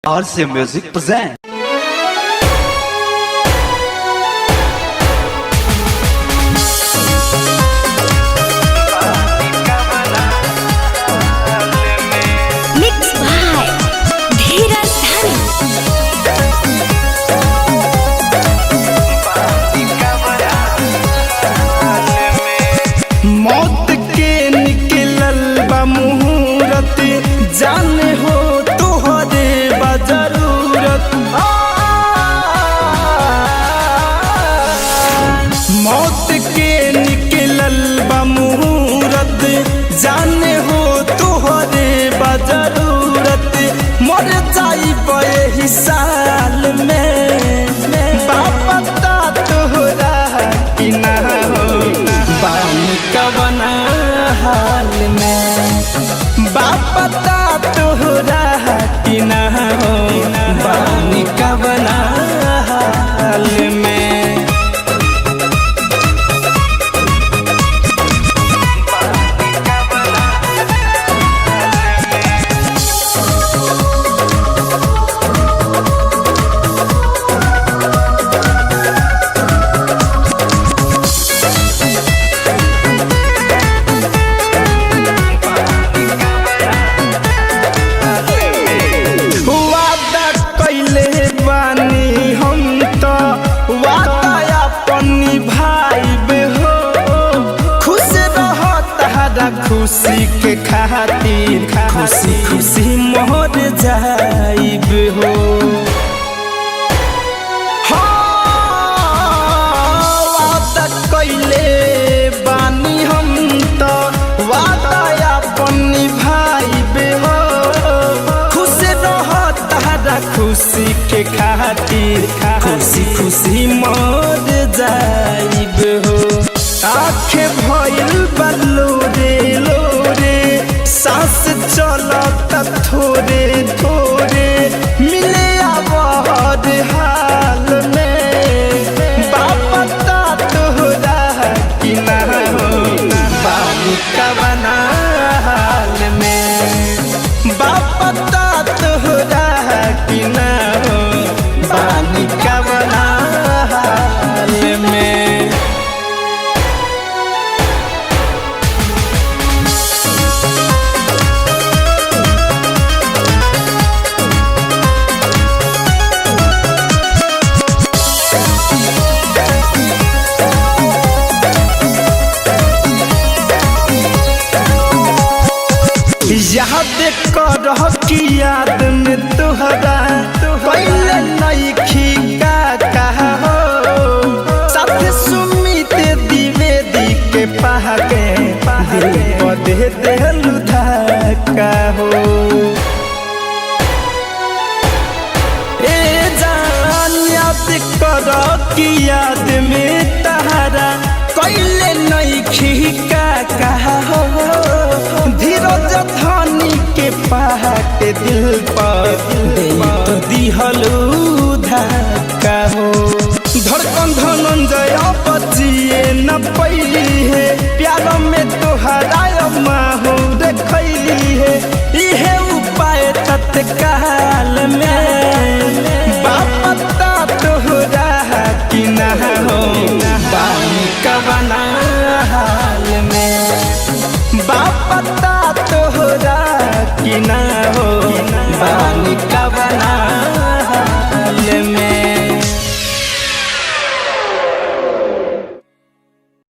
RC Music present. Mixed by Dheeraj Dhani. मौत के निकलल बा मुहूर्त जाने हो तोहरे बा जरूरत। मौत के निकलल बा मुहूर्त जाने हो तोहरे बा जरूरत। मर जाई एही साल में बापता तोहरा कि ना हो बानी कवना हाल में बापता तोहरा कि ना हो बानी कवना हाल में। वादा कैले बानी हम तो वादा अपन निभाइबे हो। खुश रह तहरा खुशी के खातिर खुशी खुशी मोर जाइब हो। वादा कैले बानी हम तो वादा अपन निभाइबे हो। खुश रह तहरा खुशी के खातिर खुशी खुशी मोर जाइब हो। आँखें भइल बलोरे लोरे सांस चलत थोड़े थोड़े मिले आवाज हाल में बापता तोहरा कि ना हो बानी कवना हाल में बापता तोहरा कि ना हो बानी कवना हाल में। याद करह कि याद में तोहरा पहले नइखी का कहा हो। साथ सुमित द्विवेदी के पहाके दिल पर दे देलु धक्का हो। ए जान याद करह कि याद में तोहरा पहले नइखी का कहा हो। धीरज धनी के पहाड़ दिल पर तो दिहलू धक्का हो। धड़कन धनंजय बचिए न पैली है प्यार में तोहरा माहू देखैली